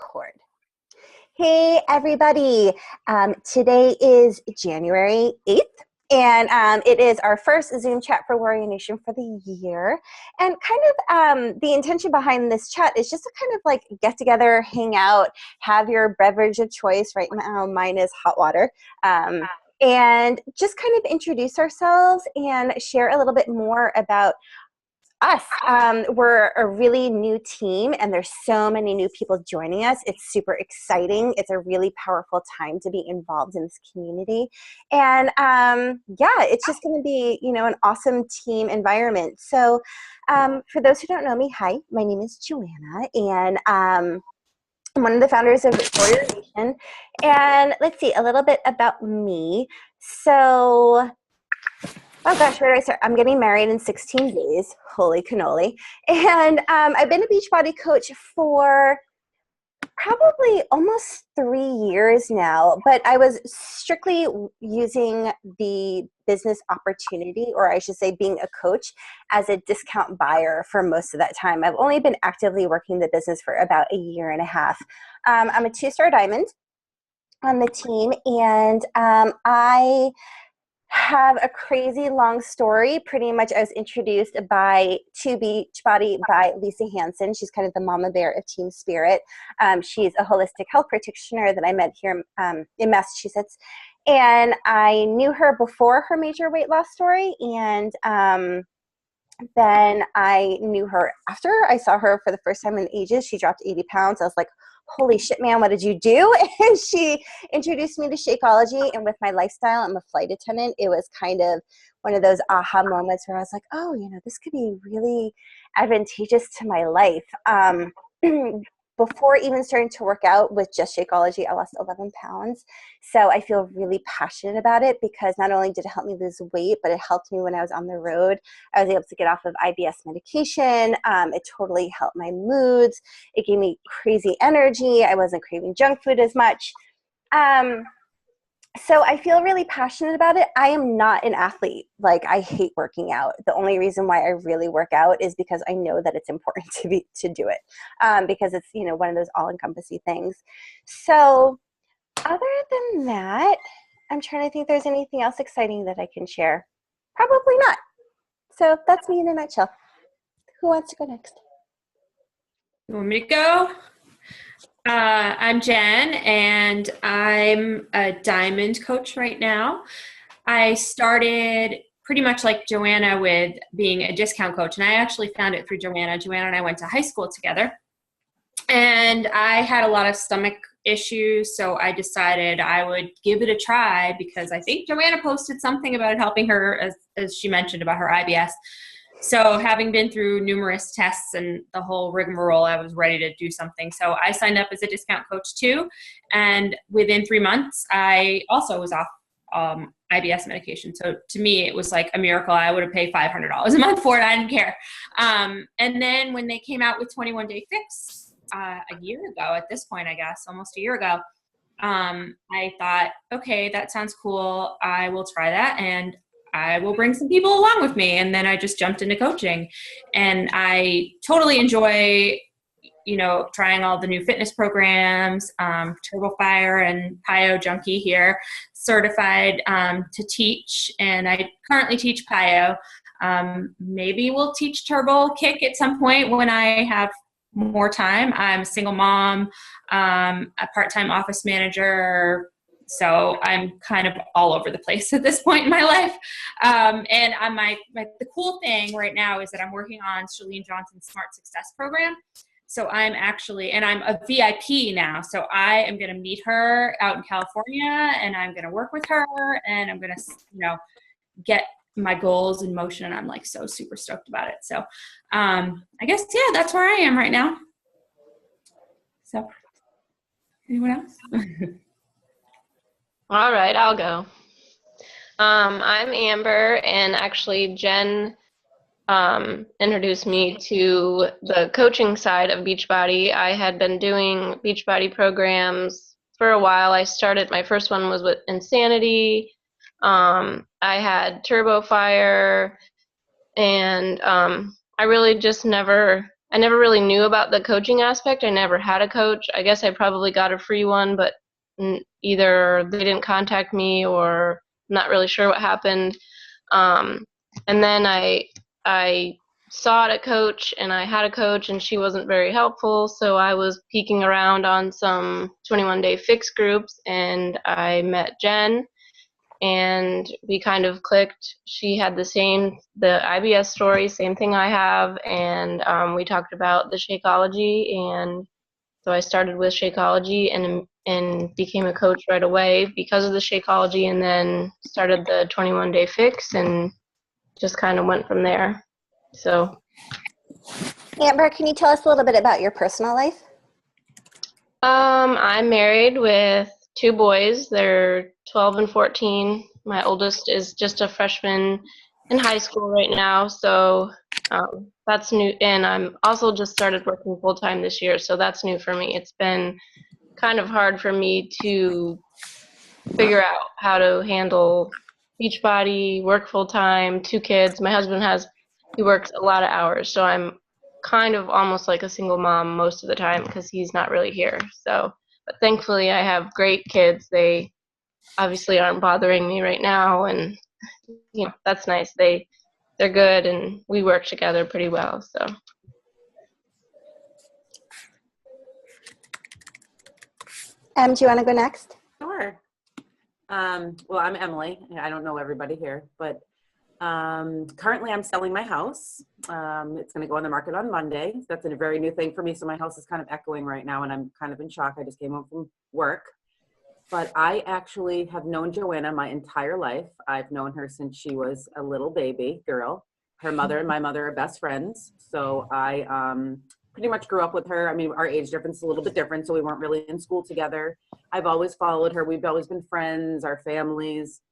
Record. Hey, everybody. Today is January 8th, and it is our first Zoom chat for Warrior Nation for the year. And the intention behind this chat is just to kind of like get together, hang out, have your beverage of choice. Right now, mine is hot water. And just kind of introduce ourselves and share a little bit more about us. We're a really new team and there's so many new people joining us. It's super exciting. It's a really powerful time to be involved in this community. And it's just going to be, an awesome team environment. So for those who don't know me, hi, my name is Joanna, and I'm one of the founders of Warrior Nation. And let's see, a little bit about me. So oh gosh, where do I start? I'm getting married in 16 days. Holy cannoli. And I've been a Beachbody coach for probably almost 3 years now, but I was strictly using the business opportunity, or I should say being a coach, as a discount buyer for most of that time. I've only been actively working the business for about a year and a half. I'm a 2-star diamond on the team, and I have a crazy long story. Pretty much I was introduced to Beachbody by Lisa Hanson. She's kind of the mama bear of Team Spirit. She's a holistic health practitioner that I met here in Massachusetts. And I knew her before her major weight loss story. And then I knew her after. I saw her for the first time in ages. She dropped 80 pounds. I was like, holy shit, man, what did you do? And she introduced me to Shakeology. And with my lifestyle, I'm a flight attendant. It was kind of one of those aha moments where I was like, oh, this could be really advantageous to my life. Before even starting to work out with just Shakeology, I lost 11 pounds. So I feel really passionate about it because not only did it help me lose weight, but it helped me when I was on the road. I was able to get off of IBS medication. It totally helped my moods. It gave me crazy energy. I wasn't craving junk food as much. So I feel really passionate about it. I am not an athlete. Like, I hate working out. The only reason why I really work out is because I know that it's important to do it, because it's, one of those all-encompassing things. So other than that, I'm trying to think if there's anything else exciting that I can share. Probably not. So that's me in a nutshell. Who wants to go next? You want me to go? I'm Jen, and I'm a diamond coach right now. I started pretty much like Joanna with being a discount coach, and I actually found it through Joanna. Joanna and I went to high school together, and I had a lot of stomach issues, so I decided I would give it a try because I think Joanna posted something about it helping her, as she mentioned, about her IBS. So having been through numerous tests and the whole rigmarole, I was ready to do something. So I signed up as a discount coach too. And within 3 months, I also was off IBS medication. So to me, it was like a miracle. I would have paid $500 a month for it. I didn't care. And then when they came out with 21 Day Fix a year ago, at this point, I guess, almost a year ago, I thought, okay, that sounds cool. I will try that. And I will bring some people along with me. And then I just jumped into coaching, and I totally enjoy, trying all the new fitness programs, Turbo Fire and PiYo Junkie here, certified to teach. And I currently teach PiYo. Maybe we'll teach Turbo Kick at some point when I have more time. I'm a single mom, a part-time office manager. So I'm kind of all over the place at this point in my life. And the cool thing right now is that I'm working on Chalene Johnson's Smart Success program. So I'm a VIP now. So I am going to meet her out in California, and I'm going to work with her, and I'm going to, get my goals in motion. And I'm like so super stoked about it. So I guess, yeah, that's where I am right now. So anyone else? All right, I'll go. I'm Amber, and actually Jen introduced me to the coaching side of Beachbody. I had been doing Beachbody programs for a while. I started, my first one was with Insanity. I had Turbo Fire, and I really just never I never really knew about the coaching aspect. I never had a coach. I guess I probably got a free one, but either they didn't contact me or I'm not really sure what happened. And then I sought a coach, and I had a coach, and she wasn't very helpful. So I was peeking around on some 21-day fix groups, and I met Jen, and we kind of clicked. She had the IBS story, same thing I have, and we talked about the Shakeology, and so I started with Shakeology and became a coach right away because of the Shakeology, and then started the 21-day fix and just kind of went from there. So, Amber, can you tell us a little bit about your personal life? I'm married with 2 boys. They're 12 and 14. My oldest is just a freshman in high school right now, so that's new. And I'm also just started working full-time this year, so that's new for me. It's been kind of hard for me to figure out how to handle Beachbody, work full-time, 2 kids. My husband he works a lot of hours, so I'm kind of almost like a single mom most of the time because he's not really here. So, but thankfully I have great kids. They obviously aren't bothering me right now, and that's nice. They're good, and we work together pretty well. So. Do you want to go next? Sure. Well, I'm Emily. I don't know everybody here, but currently I'm selling my house. It's going to go on the market on Monday. That's a very new thing for me. So my house is kind of echoing right now, and I'm kind of in shock. I just came home from work. But I actually have known Joanna my entire life. I've known her since she was a little baby girl. Her mother and my mother are best friends. So I pretty much grew up with her. I mean, our age difference is a little bit different, so we weren't really in school together. I've always followed her. We've always been friends, our families.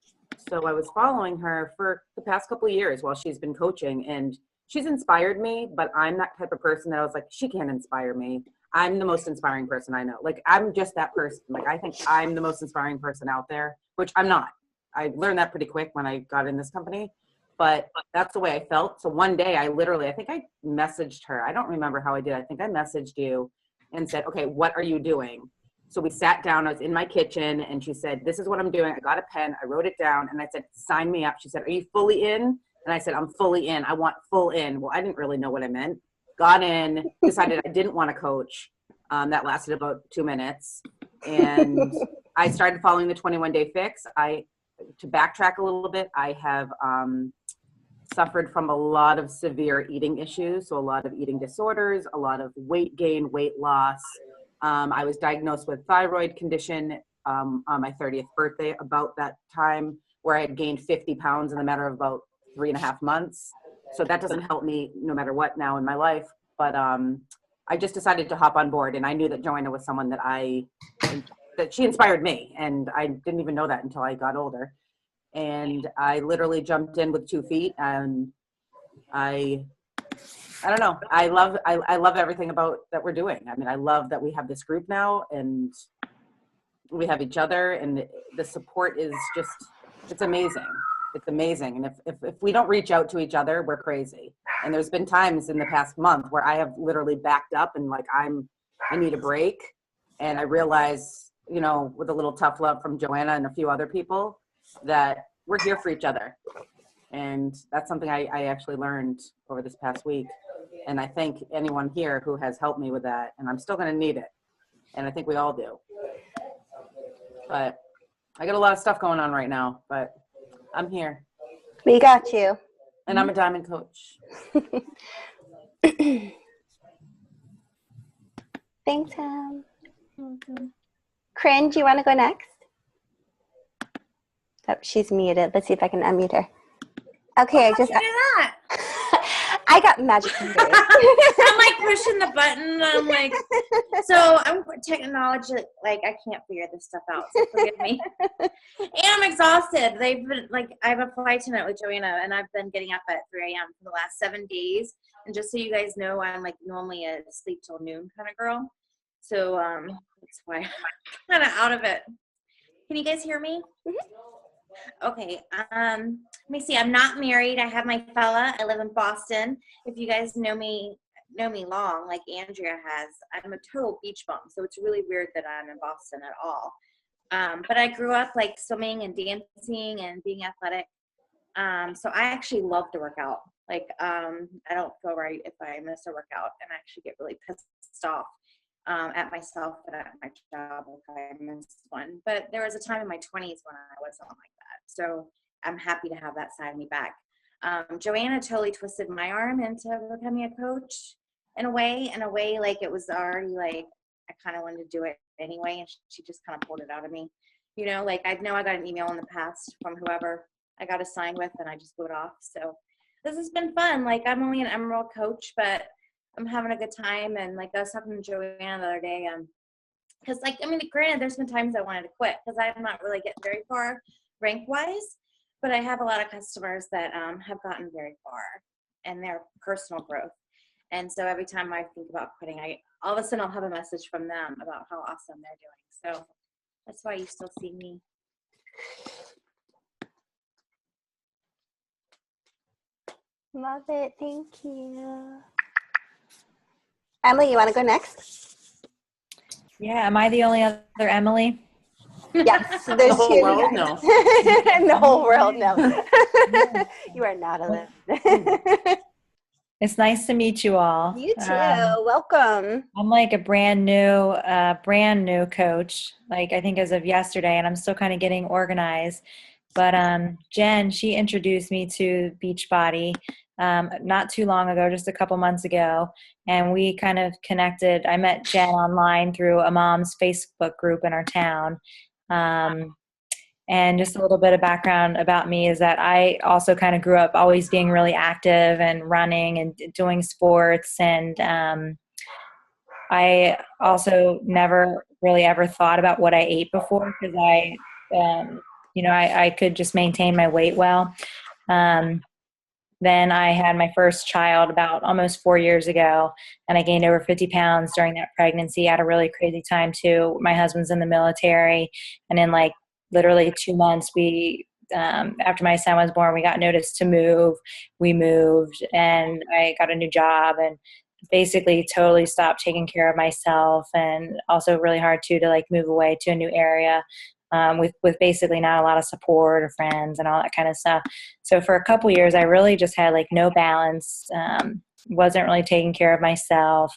So I was following her for the past couple of years while she's been coaching, and she's inspired me, but I'm that type of person that I was like, she can't inspire me. I'm the most inspiring person I know. Like, I'm just that person. Like, I think I'm the most inspiring person out there, which I'm not. I learned that pretty quick when I got in this company, but that's the way I felt. So one day I think I messaged her. I don't remember how I did. I think I messaged you and said, okay, what are you doing? So we sat down, I was in my kitchen, and she said, this is what I'm doing. I got a pen, I wrote it down, and I said, sign me up. She said, are you fully in? And I said, I'm fully in. I want full in. Well, I didn't really know what I meant. Got in, decided I didn't want to coach. That lasted about 2 minutes. And I started following the 21-day fix. To backtrack a little bit, I have suffered from a lot of severe eating issues. So a lot of eating disorders, a lot of weight gain, weight loss. I was diagnosed with thyroid condition on my 30th birthday about that time, where I had gained 50 pounds in a matter of about 3.5 months. So that doesn't help me no matter what now in my life. But I just decided to hop on board, and I knew that Joanna was someone that she inspired me, and I didn't even know that until I got older. And I literally jumped in with 2 feet, and I don't know. I love everything about that we're doing. I mean, I love that we have this group now, and we have each other, and the support is just, it's amazing. It's amazing. And if we don't reach out to each other, we're crazy. And there's been times in the past month where I have literally backed up and like, I need a break. And I realize, with a little tough love from Joanna and a few other people, that we're here for each other. And that's something I actually learned over this past week. And I thank anyone here who has helped me with that. And I'm still going to need it. And I think we all do. But I got a lot of stuff going on right now, but I'm here. We got you. And I'm a diamond coach. Thanks, Em. Corinne, do you want to go next? Oh, she's muted. Let's see if I can unmute her. Okay, How did you do that? I got magic fingers. I'm like pushing the button. I'm like, so I'm technology. Like, I can't figure this stuff out. So forgive me. And I'm exhausted. They've been like, I have a flight tonight with Joanna, and I've been getting up at 3 a.m. for the last 7 days. And just so you guys know, I'm like normally a sleep till noon kind of girl. So that's why I'm kind of out of it. Can you guys hear me? Mm-hmm. Okay. Let me see. I'm not married. I have my fella. I live in Boston. If you guys know me know me long, like Andrea has, I'm a total beach bum. So it's really weird that I'm in Boston at all. But I grew up like swimming and dancing and being athletic. So I actually love to work out. Like, I don't feel right if I miss a workout, and I actually get really pissed off at myself and at my job if I miss one. But there was a time in my 20s when I wasn't like that. So I'm happy to have that side of me back. Joanna totally twisted my arm into becoming a coach in a way like it was already like I kind of wanted to do it anyway, and she just kind of pulled it out of me. You know, like I know I got an email in the past from whoever I got assigned with, and I just blew it off. So this has been fun. Like I'm only an Emerald coach, but I'm having a good time. And like I was talking to Joanna the other day, because like, I mean, granted, there's been times I wanted to quit because I'm not really getting very far rank wise, but I have a lot of customers that have gotten very far in their personal growth. And so every time I think about quitting, all of a sudden I'll have a message from them about how awesome they're doing. So that's why you still see me. Love it. Thank you. Emily, you want to go next? Yeah, am I the only other Emily? Yes, there's The whole two. world? Guys. No. The whole world, no. You are not alone. It's nice to meet you all. You too. Welcome. I'm like a brand new coach, like I think as of yesterday, and I'm still kind of getting organized. But Jen, she introduced me to Beachbody not too long ago, just a couple months ago, and we kind of connected. I met Jen online through a mom's Facebook group in our town. And just a little bit of background about me is that I also kind of grew up always being really active and running and doing sports. And I also never really ever thought about what I ate before because I could just maintain my weight well. Then I had my first child about almost 4 years ago, and I gained over 50 pounds during that pregnancy. I had a really crazy time too. My husband's in the military, and in like literally 2 months, after my son was born, we got notice to move. We moved, and I got a new job, and basically totally stopped taking care of myself, and also really hard too to like move away to a new area. With basically not a lot of support or friends and all that kind of stuff. So for a couple years, I really just had like no balance, wasn't really taking care of myself,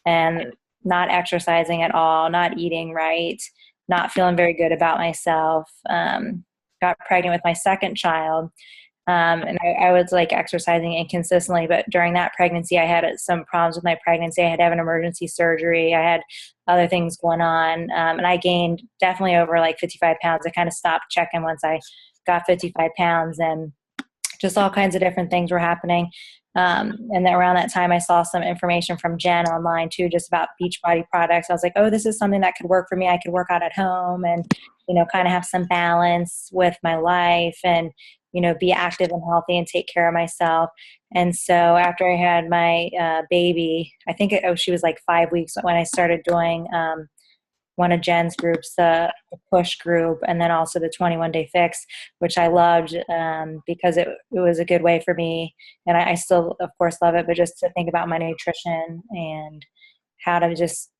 and not exercising at all, not eating right, not feeling very good about myself. Got pregnant with my second child. And I was like exercising inconsistently, but during that pregnancy, I had some problems with my pregnancy. I had to have an emergency surgery. I had other things going on. And I gained definitely over like 55 pounds. I kind of stopped checking once I got 55 pounds, and just all kinds of different things were happening. And then around that time, I saw some information from Jen online too, just about Beachbody products. I was like, oh, this is something that could work for me. I could work out at home and, kind of have some balance with my life and, be active and healthy and take care of myself. And so after I had my baby, I think she was like 5 weeks when I started doing one of Jen's groups, the push group, and then also the 21-day fix, which I loved because it was a good way for me. And I still, of course, love it, but just to think about my nutrition and how to just,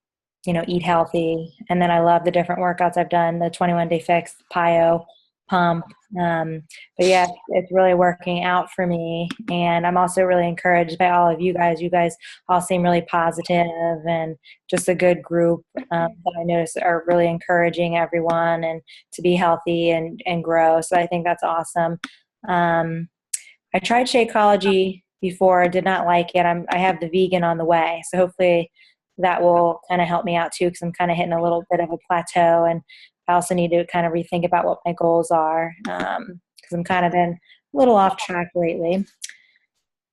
eat healthy. And then I love the different workouts I've done, the 21-day fix, PiYo, pump. But yeah, it's really working out for me. And I'm also really encouraged by all of you guys. You guys all seem really positive and just a good group that I notice are really encouraging everyone and to be healthy and grow. So I think that's awesome. I tried Shakeology before. I did not like it. I have the vegan on the way. So hopefully that will kind of help me out too, because I'm kind of hitting a little bit of a plateau, and I also need to kind of rethink about what my goals are because I'm kind of been a little off track lately.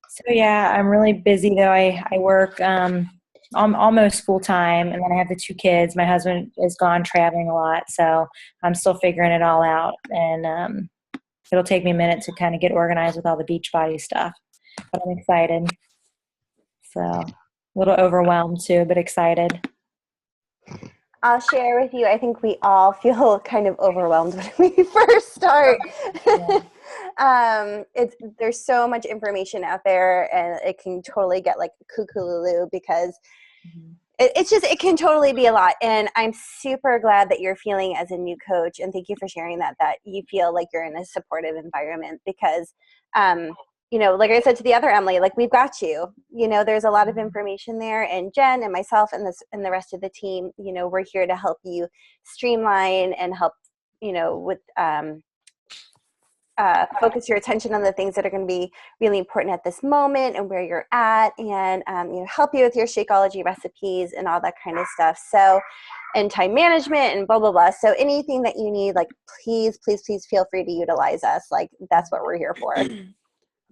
So yeah, I'm really busy though. I work almost full time, and then I have the 2 kids. My husband is gone traveling a lot, so I'm still figuring it all out. And it'll take me a minute to kind of get organized with all the Beachbody stuff, but I'm excited. So a little overwhelmed too, but excited. I'll share with you. I think we all feel kind of overwhelmed when we first start. Yeah. There's so much information out there, and it can totally get like cuckoo because it can totally be a lot. And I'm super glad that you're feeling as a new coach, and thank you for sharing that you feel like you're in a supportive environment because like I said to the other Emily, like we've got you. There's a lot of information there, and Jen and myself and the rest of the team, we're here to help you streamline and help with focus your attention on the things that are going to be really important at this moment and where you're at, and help you with your Shakeology recipes and all that kind of stuff. So, and time management and blah blah blah. So anything that you need, like please feel free to utilize us. Like that's what we're here for.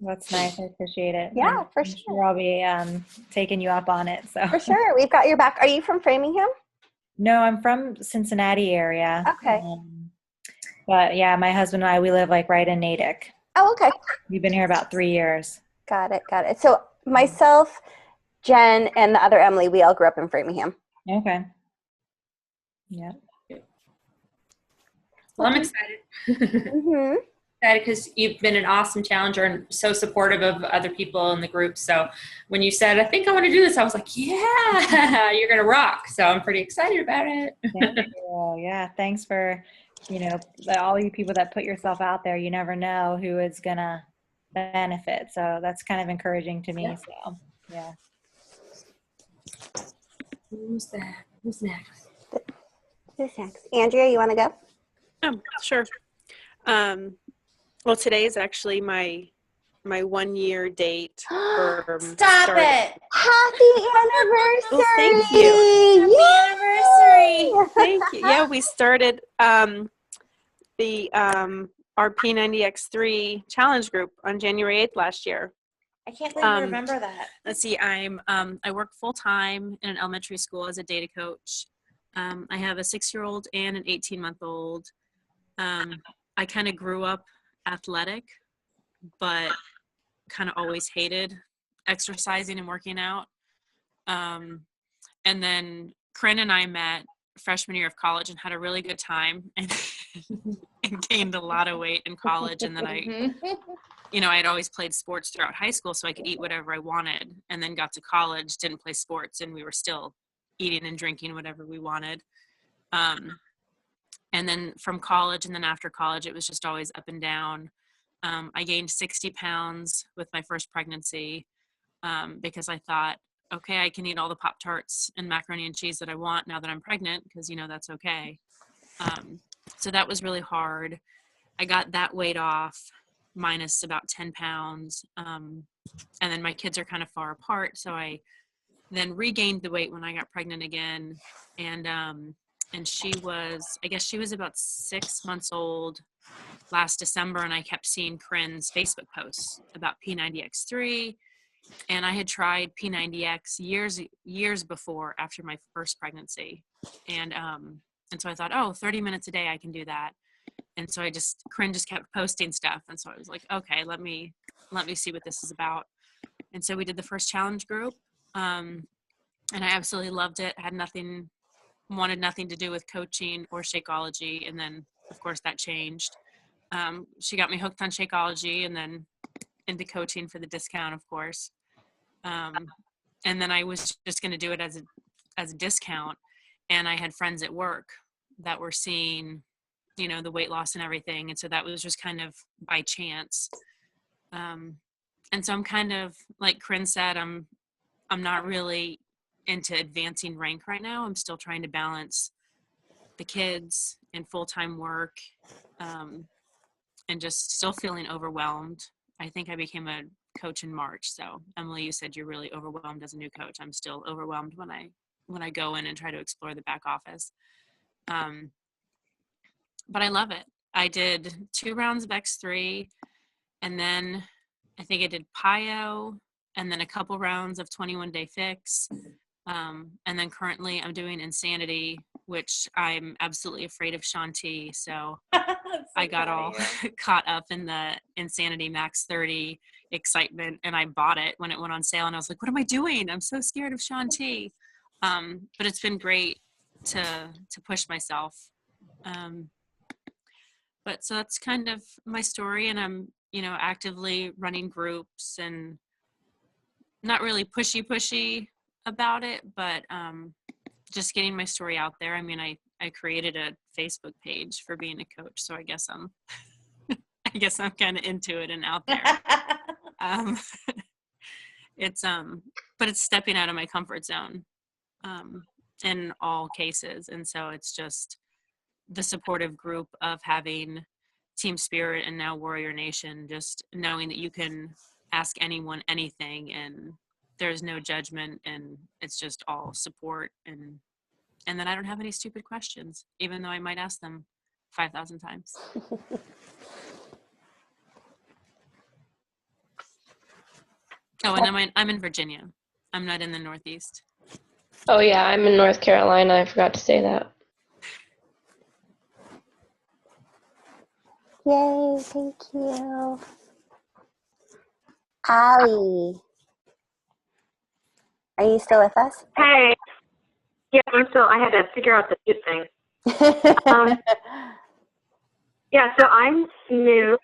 That's nice. I appreciate it. Yeah, for I'm sure. sure I'll be taking you up on it. So For sure, we've got your back. Are you from Framingham? No, I'm from Cincinnati area. Okay. But yeah, my husband and I, we live like right in Natick. Oh, okay. We've been here about 3 years. Got it. So myself, Jen, and the other Emily, we all grew up in Framingham. Okay. Yeah. Well, I'm excited. Mm-hmm. Excited because you've been an awesome challenger and so supportive of other people in the group. So when you said, I think I want to do this, I was like, yeah, you're going to rock. So I'm pretty excited about it. Thank you. Yeah. Thanks for, all you people that put yourself out there. You never know who is going to benefit. So that's kind of encouraging to me. Yeah. So, yeah. Who's that? Who's next? Who's next? Andrea, you want to go? Sure. Well, today is actually my 1 year date. Stop it! Happy anniversary! Well, thank you. Happy anniversary! Thank you. Yeah, we started our P90X3 challenge group on January 8th last year. I can't believe you remember that. Let's see, I work full-time in an elementary school as a data coach. I have a 6-year-old and an 18-month-old. I kind of grew up athletic, but kind of always hated exercising and working out. And then Corinne and I met freshman year of college and had a really good time and gained a lot of weight in college. And then I had always played sports throughout high school, so I could eat whatever I wanted, and then got to college, didn't play sports, and we were still eating and drinking whatever we wanted. And then from college and then after college, it was just always up and down. I gained 60 pounds with my first pregnancy because I thought, okay, I can eat all the Pop-Tarts and macaroni and cheese that I want now that I'm pregnant because, that's okay. So that was really hard. I got that weight off minus about 10 pounds. And then my kids are kind of far apart. So I then regained the weight when I got pregnant again. And she was about 6 months old last December, and I kept seeing Corinne's Facebook posts about P90X3, and I had tried P90X years before after my first pregnancy, and so I thought, 30 minutes a day, I can do that. And so Corinne just kept posting stuff, and so I was like, okay, let me see what this is about. And so we did the first challenge group, and I absolutely loved it. Wanted nothing to do with coaching or Shakeology, and then of course that changed. She got me hooked on Shakeology and then into coaching for the discount, of course. And then I was just going to do it as a discount, and I had friends at work that were seeing, the weight loss and everything, and so that was just kind of by chance. And so I'm kind of like Corinne said, I'm not really into advancing rank right now. I'm still trying to balance the kids and full-time work, and just still feeling overwhelmed. I think I became a coach in March. So Emily, you said you're really overwhelmed as a new coach. I'm still overwhelmed when I go in and try to explore the back office. But I love it. I did 2 rounds of X3, and then I think I did PiYo, and then a couple rounds of 21-day fix. And then currently I'm doing Insanity, which I'm absolutely afraid of Shanti. So I got all caught up in the Insanity Max 30 excitement, and I bought it when it went on sale, and I was like, what am I doing? I'm so scared of Shanti. But it's been great to push myself. But so that's kind of my story, and actively running groups and not really pushy about it, but just getting my story out there. I mean, I created a Facebook page for being a coach, so I guess I'm kind of into it and out there. But it's stepping out of my comfort zone in all cases, and so it's just the supportive group of having Team Spirit and now Warrior Nation, just knowing that you can ask anyone anything and there's no judgment and it's just all support, and then I don't have any stupid questions, even though I might ask them 5,000 times. Oh, and I'm in Virginia. I'm not in the Northeast. Oh yeah, I'm in North Carolina. I forgot to say that. Yay, thank you. Allie, are you still with us? Hey. Yeah, I had to figure out the mute thing. Yeah, so I'm new.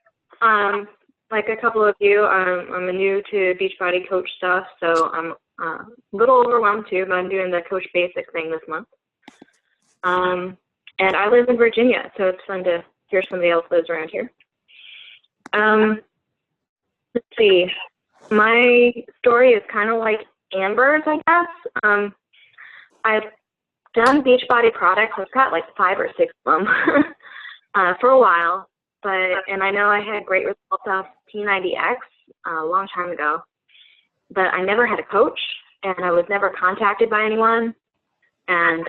Like a couple of you, I'm new to Beachbody coach stuff, so I'm a little overwhelmed too, but I'm doing the Coach Basic thing this month. And I live in Virginia, so it's fun to hear somebody else lives around here. Let's see. My story is kind of like Amber's, I guess. I've done Beachbody products. I've got like 5 or 6 of them for a while, and I know I had great results off P90X a long time ago, but I never had a coach, and I was never contacted by anyone. And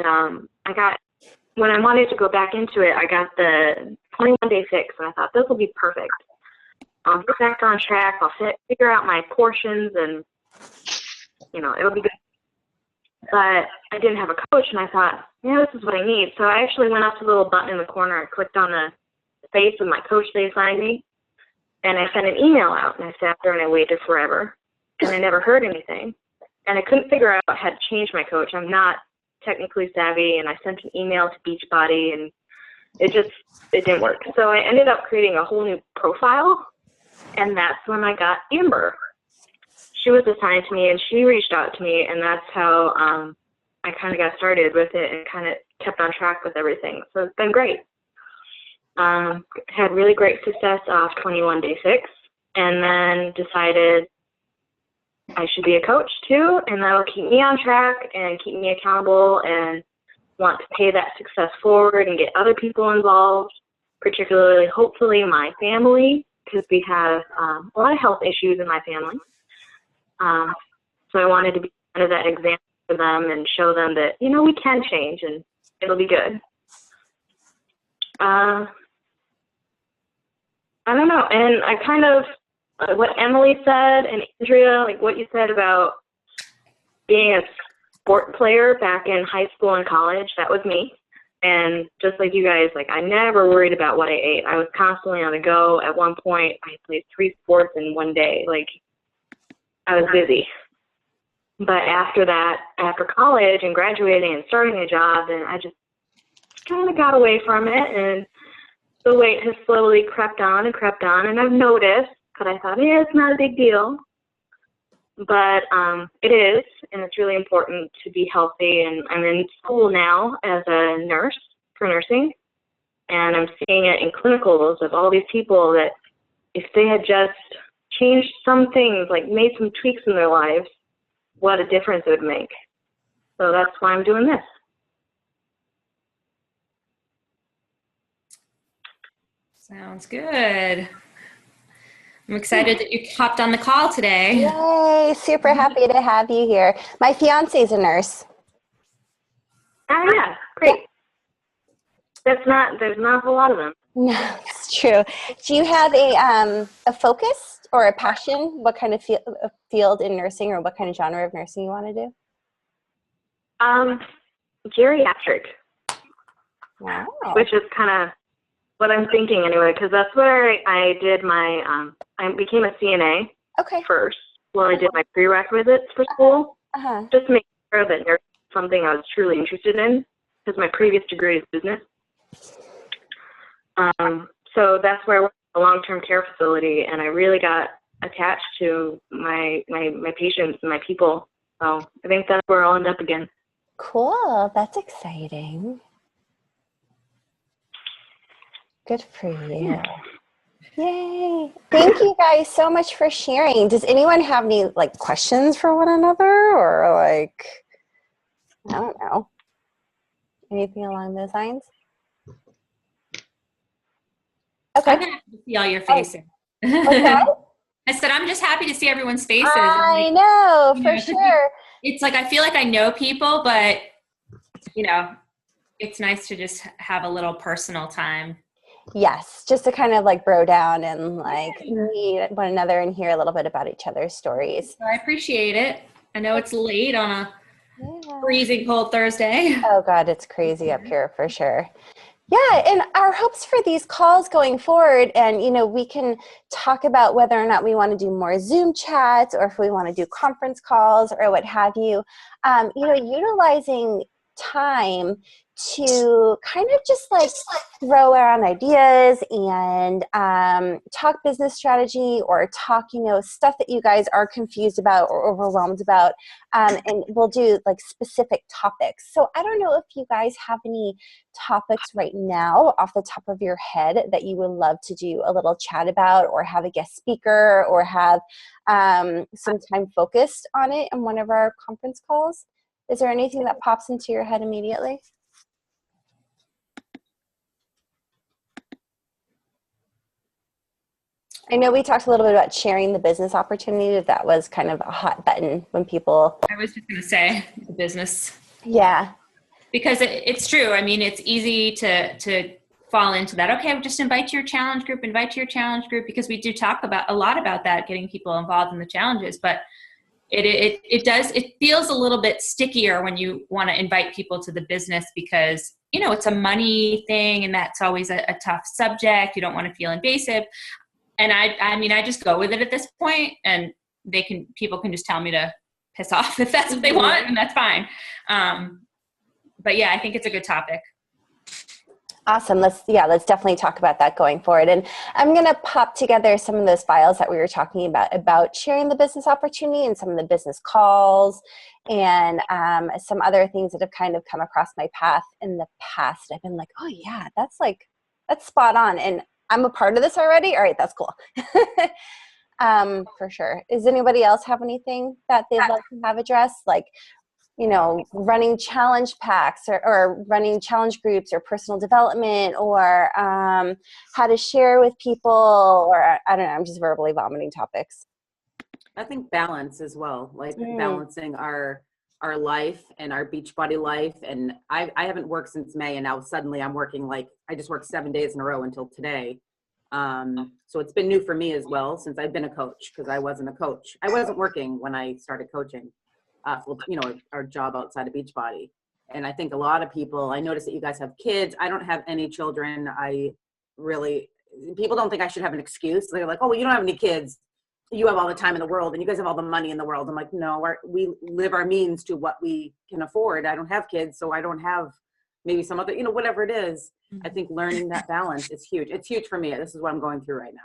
when I wanted to go back into it, I got the 21-day fix, and I thought this will be perfect. I'll get back on track. I'll figure out my portions, and it'll be good. But I didn't have a coach, and I thought, yeah, this is what I need. So I actually went up to the little button in the corner. I clicked on the face of my coach they assigned me, and I sent an email out, and I sat there and I waited forever, and I never heard anything. And I couldn't figure out how to change my coach. I'm not technically savvy, and I sent an email to Beachbody, and it didn't work. So I ended up creating a whole new profile, and that's when I got Amber. She was assigned to me, and she reached out to me, and that's how I kind of got started with it and kind of kept on track with everything. So it's been great. Had really great success off 21-day fix, and then decided I should be a coach too, and that'll keep me on track and keep me accountable and want to pay that success forward and get other people involved, particularly, hopefully, my family, because we have a lot of health issues in my family. So I wanted to be kind of that example for them and show them that, we can change and it'll be good. I don't know. And I kind of, what Emily said and Andrea, like what you said about being a sport player back in high school and college, that was me. And just like you guys, like I never worried about what I ate. I was constantly on the go. At one point, I played 3 sports in one day. Like, I was busy. But after that, after college and graduating and starting a job, and I just kind of got away from it, and the weight has slowly crept on, and I've noticed, but I thought, yeah, it's not a big deal. But it is, and it's really important to be healthy, and I'm in school now as a nurse for nursing, and I'm seeing it in clinicals of all these people that if they had just changed some things, like made some tweaks in their lives, what a difference it would make. So that's why I'm doing this. Sounds good. I'm excited that you hopped on the call today. Yay, super happy to have you here. My fiance's a nurse. Oh yeah, great. There's not a whole lot of them. No, it's true. Do you have a focus or a passion? What kind of field in nursing or what kind of genre of nursing you want to do? Geriatric. Wow. Which is kind of what I'm thinking anyway, because that's where I did my, I became a CNA first. Well, I did my prerequisites for school, just to make sure that nursing is something I was truly interested in, because my previous degree is business. So that's where I went a long-term care facility, and I really got attached to my patients and my people. So I think that's where I'll end up again. Cool. That's exciting. Good for you. Yay. Thank you guys so much for sharing. Does anyone have any like questions for one another, or like, I don't know, anything along those lines? Okay. I'm happy to see all your faces. I said, I'm just happy to see everyone's faces. I know, You for know, sure. It's like I feel like I know people, but you know, it's nice to just have a little personal time. Yes, just to kind of like bro down and like meet one another and hear a little bit about each other's stories. So I appreciate it. I know it's late on a Yeah. freezing cold Thursday. Oh God, it's crazy up here for sure. Yeah, and our hopes for these calls going forward, and you know, we can talk about whether or not we want to do more Zoom chats or if we want to do conference calls or what have you. You know, utilizing time to kind of just like throw around ideas and talk business strategy or talk, you know, stuff that you guys are confused about or overwhelmed about, and we'll do like specific topics. So I don't know if you guys have any topics right now off the top of your head that you would love to do a little chat about, or have a guest speaker, or have some time focused on it in one of our conference calls. Is there anything that pops into your head immediately? I know we talked a little bit about sharing the business opportunity. That was kind of a hot button when people. I was just going to say the business. Yeah. Because it's true. I mean, it's easy to fall into that. Okay, just invite your challenge group, because we do talk about a lot about that, getting people involved in the challenges. But it feels a little bit stickier when you want to invite people to the business, because you know it's a money thing, and that's always a tough subject. You don't want to feel invasive. And I mean, I just go with it at this point, and people can just tell me to piss off if that's what they want, and that's fine. But yeah, I think it's a good topic. Awesome. Let's definitely talk about that going forward. And I'm going to pop together some of those files that we were talking about sharing the business opportunity and some of the business calls and some other things that have kind of come across my path in the past. I've been like, oh yeah, that's spot on. And I'm a part of this already. All right, that's cool. For sure. Does anybody else have anything that they'd love to have addressed? Like, you know, running challenge packs or running challenge groups or personal development, or how to share with people, or I don't know, I'm just verbally vomiting topics. I think balance as well, like balancing our life and our Beachbody life. And I haven't worked since May, and now suddenly I'm working, like I just worked 7 days in a row until today. So it's been new for me as well, since I've been a coach, because I wasn't a coach. I wasn't working when I started coaching, you know, our job outside of Beachbody. And I think a lot of people, I noticed that you guys have kids. I don't have any children. People don't think I should have an excuse. They're like, oh, well, you don't have any kids. You have all the time in the world, and you guys have all the money in the world. I'm like, no, we live our means to what we can afford. I don't have kids, so I don't have maybe some other, you know, whatever it is. I think learning that balance is huge. It's huge for me. This is what I'm going through right now.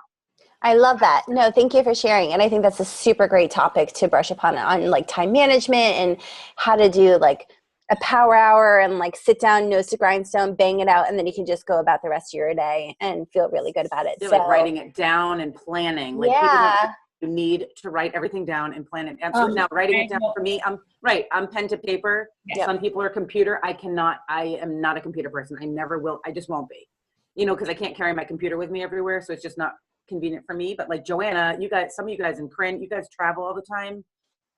I love that. No, thank you for sharing. And I think that's a super great topic to brush upon on like time management and how to do like a power hour and like sit down, nose to grindstone, bang it out. And then you can just go about the rest of your day and feel really good about it. So like writing it down and planning. Like yeah. You need to write everything down and plan it. Absolutely. Now writing it down for me, I'm pen to paper. Yep. Some people are computer. I am not a computer person. I never will. I just won't be, you know, because I can't carry my computer with me everywhere. So it's just not convenient for me. But like Joanna, some of you guys in Corinne, you guys travel all the time.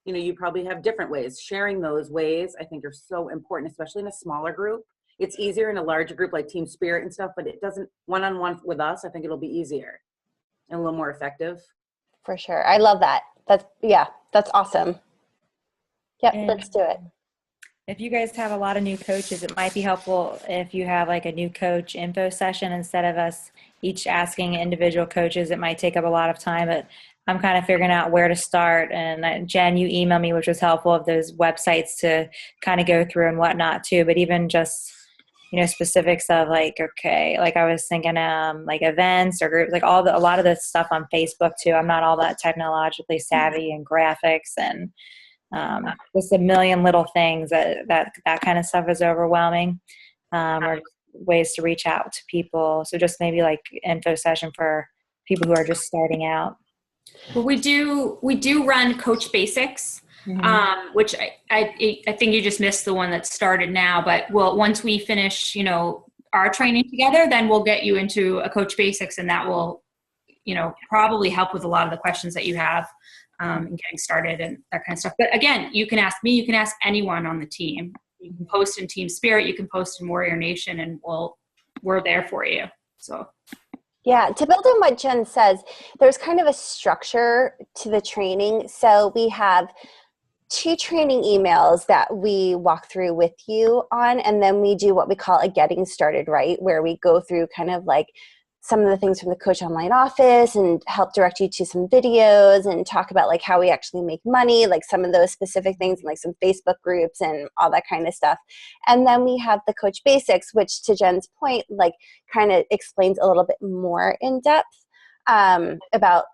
You know, you probably have different ways. Sharing those ways, I think, are so important, especially in a smaller group. It's easier in a larger group like Team Spirit and stuff, but it doesn't one-on-one with us. I think it'll be easier and a little more effective. For sure. I love that. That's awesome. Yep, let's do it. If you guys have a lot of new coaches, it might be helpful if you have like a new coach info session instead of us each asking individual coaches. It might take up a lot of time, but I'm kind of figuring out where to start. And Jen, you emailed me, which was helpful, of those websites to kind of go through and whatnot too. But even just specifics of like, okay, like I was thinking, like events or groups, like a lot of the stuff on Facebook too. I'm not all that technologically savvy and graphics and just a million little things that kind of stuff is overwhelming, or ways to reach out to people. So just maybe like info session for people who are just starting out. Well, we do run Coach Basics, which I think you just missed the one that started now, but once we finish, our training together, then we'll get you into a Coach Basics, and that will, probably help with a lot of the questions that you have in getting started and that kind of stuff. But again, you can ask me, you can ask anyone on the team. You can post in Team Spirit, you can post in Warrior Nation, and we're there for you. So. Yeah, to build on what Jen says, there's kind of a structure to the training. So we have 2 training emails that we walk through with you on, and then we do what we call a getting started, right? Where we go through kind of like some of the things from the Coach Online office and help direct you to some videos and talk about like how we actually make money, like some of those specific things, and like some Facebook groups and all that kind of stuff. And then we have the Coach Basics, which to Jen's point, like kind of explains a little bit more in depth about,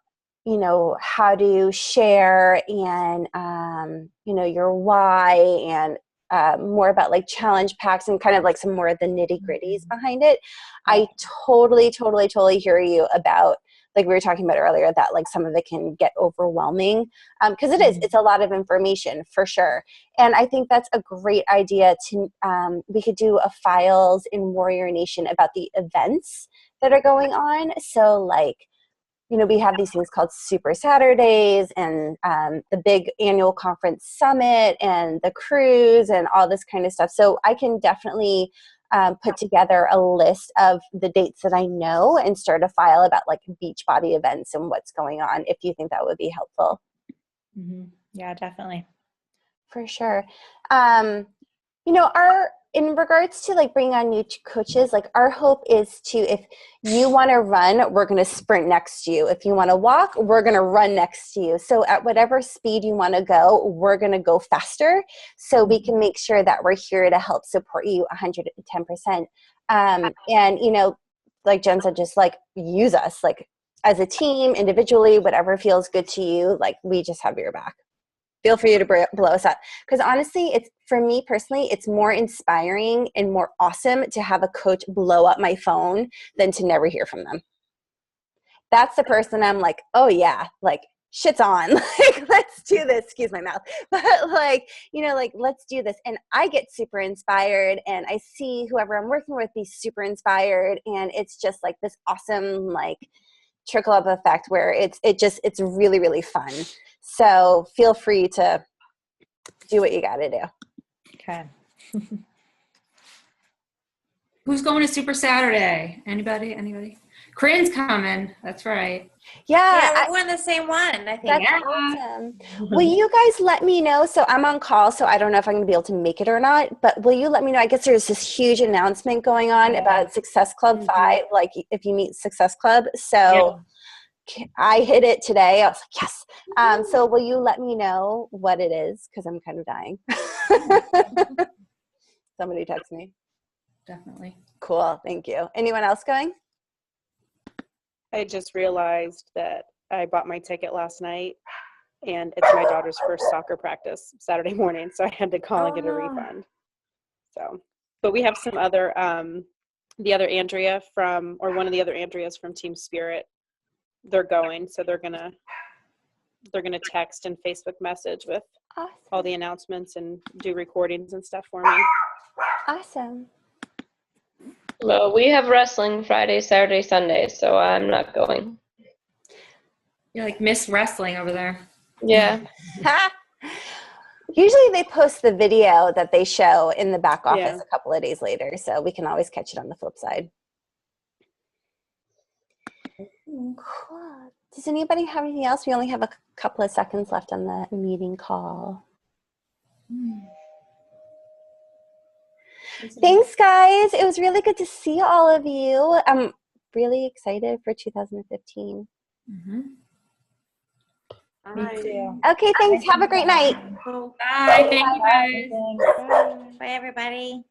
how to share and, your why, and more about like challenge packs and kind of like some more of the nitty gritties behind it. I totally hear you about, like we were talking about earlier, that like some of it can get overwhelming because it's a lot of information for sure. And I think that's a great idea to, we could do a files in Warrior Nation about the events that are going on. So like, we have these things called Super Saturdays and the big annual conference summit and the cruise and all this kind of stuff. So I can definitely put together a list of the dates that I know and start a file about like Beachbody events and what's going on, if you think that would be helpful. Mm-hmm. Yeah, definitely. For sure. In regards to like bringing on new coaches, like our hope is to, if you want to run, we're going to sprint next to you. If you want to walk, we're going to run next to you. So at whatever speed you want to go, we're going to go faster, so we can make sure that we're here to help support you 110%. And, like Jen said, just like use us, like as a team, individually, whatever feels good to you, like we just have your back. Feel free to blow us up. Because honestly, for me personally, it's more inspiring and more awesome to have a coach blow up my phone than to never hear from them. That's the person I'm like, oh yeah, like shit's on. Like, let's do this. Excuse my mouth. But like, let's do this. And I get super inspired, and I see whoever I'm working with be super inspired. And it's just like this awesome, like, trickle up effect where it's really, really fun. So feel free to do what you got to do. Okay. Who's going to Super Saturday? Anybody? Corinne's coming. That's right. Yeah, we're going the same one, I think. That's awesome. Will you guys let me know? So I'm on call, so I don't know if I'm going to be able to make it or not, but will you let me know? I guess there's this huge announcement going on about Success Club 5, like if you meet Success Club. So I hit it today. I was like, yes. So will you let me know what it is? Because I'm kind of dying. Somebody text me. Definitely. Cool. Thank you. Anyone else going? I just realized that I bought my ticket last night, and it's my daughter's first soccer practice Saturday morning, so I had to call and get a refund. So, but we have some other, the other Andrea one of the other Andreas from Team Spirit. They're going, so they're gonna text and Facebook message with all the announcements and do recordings and stuff for me. Awesome. Well, we have wrestling Friday, Saturday, Sunday, so I'm not going. You're like Miss Wrestling over there. Yeah. Usually they post the video that they show in the back office a couple of days later, so we can always catch it on the flip side. Cool. Does anybody have anything else? We only have a couple of seconds left on the meeting call. Thanks, guys. It was really good to see all of you. I'm really excited for 2015. Mm-hmm. Me too. Okay, thanks. Have a great night. Bye. Thank you, guys. Bye, everybody.